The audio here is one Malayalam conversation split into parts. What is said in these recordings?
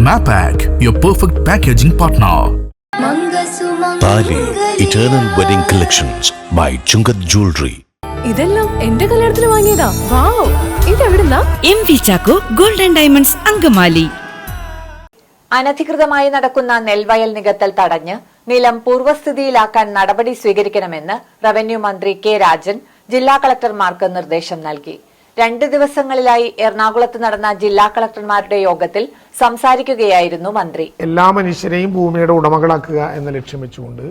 MAPAC, your perfect packaging partner. Thali eternal wedding collections by Chungath jewellery. ഇതെല്ലാം എന്റെ കല്യാണത്തിന് വാങ്ങിയതാ. വാവ്, ഇതെവിടുന്നാ? MV Chacko golden diamonds Angamaly. അനധികൃതമായി നടക്കുന്ന നെൽവയൽ നികത്തൽ തടഞ്ഞ് നിലം പൂർവ്വസ്ഥിതിയിലാക്കാൻ നടപടി സ്വീകരിക്കണമെന്ന് റവന്യൂ മന്ത്രി കെ രാജൻ ജില്ലാ കളക്ടർമാർക്ക് നിർദ്ദേശം നൽകി. 2 ദിവസങ്ങളിലായി എറണാകുളത്ത് നടന്ന ജില്ലാ കളക്ടർമാരുടെ യോഗത്തിൽ സംസാരിക്കുകയായിരുന്നു മന്ത്രി. എല്ലാ മനുഷ്യരെയും ഭൂമിയുടെ ഉടമകളാക്കുക എന്ന ലക്ഷ്യം വെച്ചുകൊണ്ട്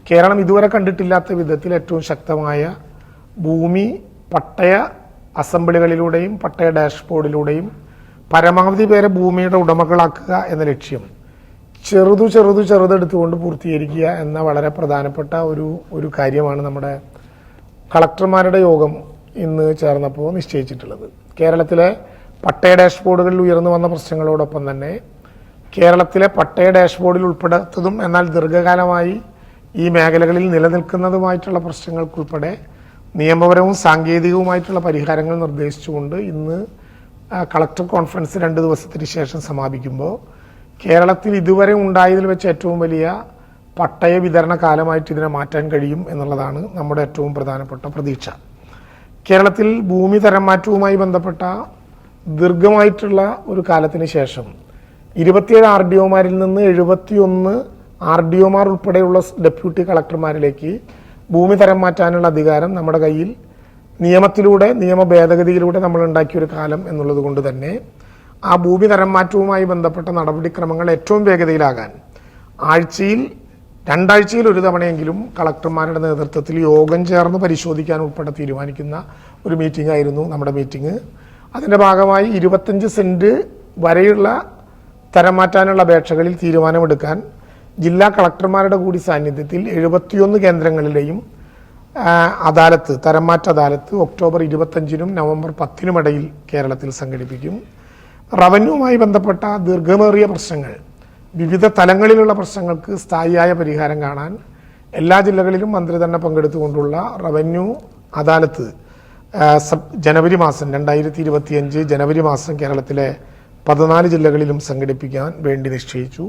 കേരളം ഇതുവരെ കണ്ടിട്ടില്ലാത്ത വിധത്തിൽ ഏറ്റവും ശക്തമായ ഭൂമി പട്ടയ അസംബ്ലികളിലൂടെയും പട്ടയ ഡാഷ്ബോർഡിലൂടെയും പരമാവധി പേരെ ഭൂമിയുടെ ഉടമകളാക്കുക എന്ന ലക്ഷ്യം ചെറുതെടുത്തുകൊണ്ട് പൂർത്തീകരിക്കുക എന്ന വളരെ പ്രധാനപ്പെട്ട ഒരു കാര്യമാണ് നമ്മുടെ കളക്ടർമാരുടെ യോഗം ഇന്ന് ചേർന്നപ്പോൾ നിശ്ചയിച്ചിട്ടുള്ളത്. കേരളത്തിലെ പട്ടയ ഡാഷ്ബോർഡുകളിൽ ഉയർന്നു വന്ന പ്രശ്നങ്ങളോടൊപ്പം തന്നെ കേരളത്തിലെ പട്ടയ ഡാഷ്ബോർഡിൽ ഉൾപ്പെടാത്തതും എന്നാൽ ദീർഘകാലമായി ഈ മേഖലകളിൽ നിലനിൽക്കുന്നതുമായിട്ടുള്ള പ്രശ്നങ്ങൾക്കുൾപ്പെടെ നിയമപരവും സാങ്കേതികവുമായിട്ടുള്ള പരിഹാരങ്ങൾ നിർദ്ദേശിച്ചുകൊണ്ട് ഇന്ന് കളക്ടർ കോൺഫറൻസ് 2 ദിവസത്തിന് ശേഷം സമാപിക്കുമ്പോൾ കേരളത്തിൽ ഇതുവരെ ഉണ്ടായതിൽ വെച്ച് ഏറ്റവും വലിയ പട്ടയ വിതരണ കാലമായിട്ട് ഇതിനെ മാറ്റാൻ കഴിയും എന്നുള്ളതാണ് നമ്മുടെ ഏറ്റവും പ്രധാനപ്പെട്ട പ്രതീക്ഷ. കേരളത്തിൽ ഭൂമി തരം മാറ്റവുമായി ബന്ധപ്പെട്ട ദീർഘമായിട്ടുള്ള ഒരു കാലത്തിന് ശേഷം 27 RDOമാരിൽ നിന്ന് 71 RDOമാർ ഉൾപ്പെടെയുള്ള ഡെപ്യൂട്ടി കളക്ടർമാരിലേക്ക് ഭൂമി തരം മാറ്റാനുള്ള അധികാരം നമ്മുടെ കയ്യിൽ നിയമത്തിലൂടെ നിയമ ഭേദഗതിയിലൂടെ നമ്മൾ ഉണ്ടാക്കിയൊരു കാലം എന്നുള്ളത് കൊണ്ട് തന്നെ ആ ഭൂമി തരം മാറ്റവുമായി ബന്ധപ്പെട്ട നടപടിക്രമങ്ങൾ ഏറ്റവും വേഗതയിലാകാൻ രണ്ടാഴ്ചയിൽ ഒരു തവണയെങ്കിലും കളക്ടർമാരുടെ നേതൃത്വത്തിൽ യോഗം ചേർന്ന് പരിശോധിക്കാൻ ഉൾപ്പെടെ തീരുമാനിക്കുന്ന ഒരു മീറ്റിംഗ് ആയിരുന്നു നമ്മുടെ മീറ്റിംഗ്. അതിന്റെ ഭാഗമായി 25 സെന്റ് വരെയുള്ള തരം മാറ്റാനുള്ള അപേക്ഷകളിൽ തീരുമാനമെടുക്കാൻ ജില്ലാ കളക്ടർമാരുടെ കൂടി സാന്നിധ്യത്തിൽ 71 കേന്ദ്രങ്ങളിലെയും അദാലത്ത് തരംമാറ്റ അദാലത്ത് ഒക്ടോബർ 25-നും നവംബർ 10-നും ഇടയിൽ കേരളത്തിൽ സംഘടിപ്പിക്കും. റവന്യൂവുമായി ബന്ധപ്പെട്ട ദീർഘമേറിയ പ്രശ്നങ്ങൾ, വിവിധ തലങ്ങളിലുള്ള പ്രശ്നങ്ങൾക്ക് സ്ഥായിയായ പരിഹാരം കാണാൻ എല്ലാ ജില്ലകളിലും മന്ത്രി തന്നെ പങ്കെടുത്തുകൊണ്ടുള്ള റവന്യൂ അദാലത്ത് ജനുവരി മാസം 2025 ജനുവരി മാസം കേരളത്തിലെ 14 ജില്ലകളിലും സംഘടിപ്പിക്കാൻ വേണ്ടി നിശ്ചയിച്ചു.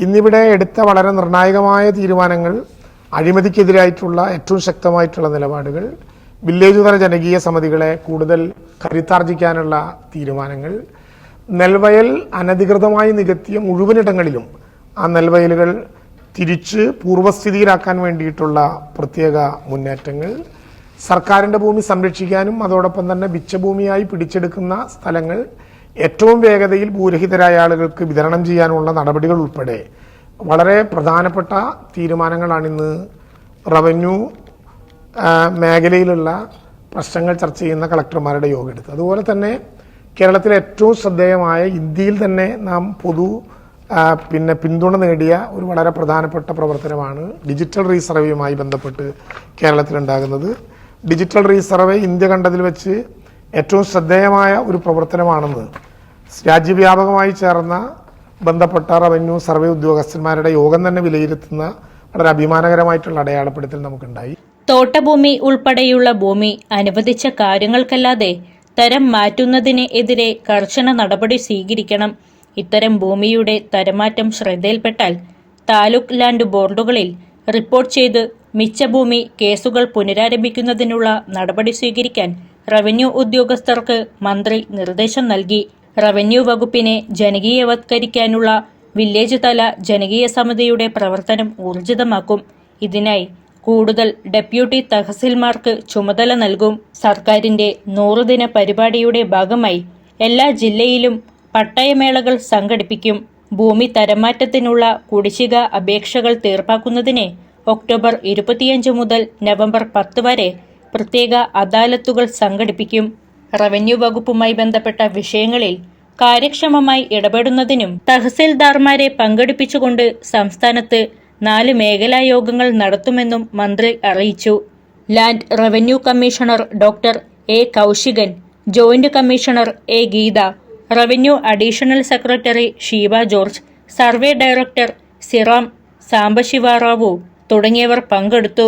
ഇന്നിവിടെ എടുത്ത വളരെ നിർണായകമായ തീരുമാനങ്ങൾ, അഴിമതിക്കെതിരായിട്ടുള്ള ഏറ്റവും ശക്തമായിട്ടുള്ള നിലപാടുകൾ, വില്ലേജ് തല ജനകീയ സമിതികളെ കൂടുതൽ കരുത്താർജിക്കാനുള്ള തീരുമാനങ്ങൾ, നെൽവയൽ അനധികൃതമായി നികത്തിയ മുഴുവനിടങ്ങളിലും ആ നെൽവയലുകൾ തിരിച്ച് പൂർവ്വസ്ഥിതിയിലാക്കാൻ വേണ്ടിയിട്ടുള്ള പ്രത്യേക മുന്നേറ്റങ്ങൾ, സർക്കാരിന്റെ ഭൂമി സംരക്ഷിക്കാനും അതോടൊപ്പം തന്നെ മിച്ചഭൂമിയായി പിടിച്ചെടുക്കുന്ന സ്ഥലങ്ങൾ ഏറ്റവും വേഗതയിൽ ഭൂരഹിതരായ ആളുകൾക്ക് വിതരണം ചെയ്യാനുള്ള നടപടികൾ ഉൾപ്പെടെ വളരെ പ്രധാനപ്പെട്ട തീരുമാനങ്ങളാണ് ഇന്ന് റവന്യൂ മേഖലയിലുള്ള പ്രശ്നങ്ങൾ ചർച്ച ചെയ്യുന്ന കളക്ടർമാരുടെ യോഗം എടുത്തത്. അതുപോലെ തന്നെ കേരളത്തിലെ ഏറ്റവും ശ്രദ്ധേയമായ ഇന്ത്യയിൽ തന്നെ നാം പിന്തുണ നേടിയ ഒരു വളരെ പ്രധാനപ്പെട്ട പ്രവർത്തനമാണ് ഡിജിറ്റൽ റീസർവേയുമായി ബന്ധപ്പെട്ട് കേരളത്തിലുണ്ടാകുന്നത്. ഡിജിറ്റൽ റീസർവേ ഇന്ത്യ കണ്ടതിൽ വെച്ച് ഏറ്റവും ശ്രദ്ധേയമായ ഒരു പ്രവർത്തനമാണെന്ന് രാജ്യവ്യാപകമായി ചേർന്ന ബന്ധപ്പെട്ട റവന്യൂ സർവേ ഉദ്യോഗസ്ഥന്മാരുടെ യോഗം തന്നെ വിലയിരുത്തുന്ന വളരെ അഭിമാനകരമായിട്ടുള്ള അടയാളപ്പെടുത്തൽ നമുക്കുണ്ടായി. തോട്ടഭൂമി ഉൾപ്പെടെയുള്ള ഭൂമി അനുവദിച്ച കാര്യങ്ങൾക്കല്ലാതെ തരം മാറ്റുന്നതിന് എതിരെ കർശന നടപടി സ്വീകരിക്കണം. ഇത്തരം ഭൂമിയുടെ തരമാറ്റം ശ്രദ്ധയിൽപ്പെട്ടാൽ താലൂക്ക് ലാൻഡ് ബോർഡുകളിൽ റിപ്പോർട്ട് ചെയ്ത് മിച്ചഭൂമി കേസുകൾ പുനരാരംഭിക്കുന്നതിനുള്ള നടപടി സ്വീകരിക്കാൻ റവന്യൂ ഉദ്യോഗസ്ഥർക്ക് മന്ത്രി നിർദ്ദേശം നൽകി. റവന്യൂ വകുപ്പിനെ ജനകീയവത്കരിക്കാനുള്ള വില്ലേജ് തല ജനകീയ സമിതിയുടെ പ്രവർത്തനം ഊർജിതമാക്കും. ഇതിനായി കൂടുതൽ ഡെപ്യൂട്ടി തഹസിൽമാർക്ക് ചുമതല നൽകും. സർക്കാരിന്റെ 100 ദിന പരിപാടിയുടെ ഭാഗമായി എല്ലാ ജില്ലയിലും പട്ടയമേളകൾ സംഘടിപ്പിക്കും. ഭൂമി തരംമാറ്റത്തിനുള്ള കുടിശ്ശിക അപേക്ഷകൾ തീർപ്പാക്കുന്നതിന് ഒക്ടോബർ 25 മുതൽ നവംബർ 10 വരെ പ്രത്യേക അദാലത്തുകൾ സംഘടിപ്പിക്കും. റവന്യൂ വകുപ്പുമായി ബന്ധപ്പെട്ട വിഷയങ്ങളിൽ കാര്യക്ഷമമായി ഇടപെടുന്നതിനും തഹസിൽദാർമാരെ പങ്കെടുപ്പിച്ചുകൊണ്ട് സംസ്ഥാനത്ത് 4 മേഖലാ യോഗങ്ങൾ നടത്തുമെന്നും മന്ത്രി അറിയിച്ചു. Land revenue commissioner doctor A Kaushikan, joint commissioner A Geetha, revenue additional secretary Sheeba George, survey director Sriram Sambasiva Rao തുടങ്ങിയവർ പങ്കെടുത്തു.